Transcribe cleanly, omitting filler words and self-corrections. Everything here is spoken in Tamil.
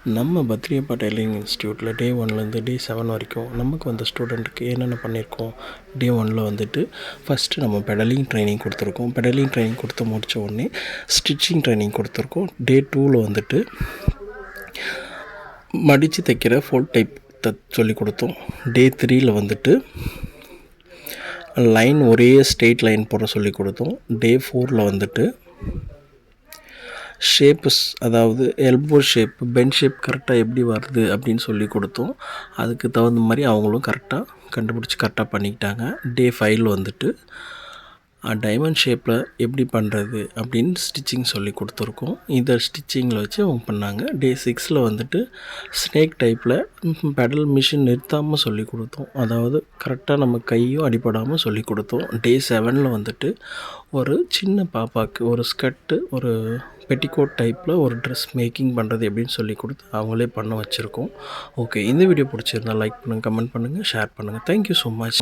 நம்ம பத்ரியப்பா டெய்லரிங் இன்ஸ்டியூட்டில் டே 1லேருந்து டே 7 வரைக்கும் நமக்கு வந்த ஸ்டூடெண்ட்டுக்கு என்னென்ன பண்ணியிருக்கோம். டே 1ல் வந்துட்டு ஃபஸ்ட்டு நம்ம பெடலிங் ட்ரைனிங் கொடுத்துருக்கோம். பெடலிங் ட்ரைனிங் கொடுத்து முடித்த உடனே ஸ்டிச்சிங் ட்ரைனிங் கொடுத்துருக்கோம். டே 2ல் வந்துட்டு மடித்து தைக்கிற ஃபோல்ட் டைப் சொல்லி கொடுத்தோம். டே 3ல் வந்துட்டு லைன் ஒரே ஸ்ட்ரெயிட் லைன் போட சொல்லி கொடுத்தோம். டே 4ல் வந்துட்டு ஷேப்ஸ், அதாவது எல்போ ஷேப், பென் ஷேப் கரெக்டாக எப்படி வருது அப்படின்னு சொல்லி கொடுத்தோம். அதுக்கு தகுந்த மாதிரி அவங்களும் கரெக்டாக கண்டுபிடிச்சி கரெக்டாக பண்ணிக்கிட்டாங்க. டே 5ல் வந்துட்டு டைமண்ட் ஷேப்பில் எப்படி பண்ணுறது அப்படின்னு ஸ்டிச்சிங் சொல்லி கொடுத்துருக்கோம். இந்த ஸ்டிச்சிங்கில் வச்சு அவங்க பண்ணாங்க. டே 6ல் வந்துட்டு ஸ்னேக் டைப்பில் பெடல் மிஷின் நிறுத்தாமல் சொல்லி கொடுத்தோம். அதாவது கரெக்டாக நம்ம கையும் அடிபடாமல் சொல்லி கொடுத்தோம். டே 7ல் வந்துட்டு ஒரு சின்ன பாப்பாவுக்கு ஒரு ஸ்கர்ட்டு, ஒரு பெட்டிக்கோட் டைப்பில் ஒரு ட்ரெஸ் மேக்கிங் பண்ணுறது எப்படின்னு சொல்லி கொடுத்து அவங்களே பண்ண வச்சுருக்கோம். ஓகே, இந்த வீடியோ பிடிச்சிருந்தால் லைக் பண்ணுங்கள், கமெண்ட் பண்ணுங்கள், ஷேர் பண்ணுங்கள். Thank you so much.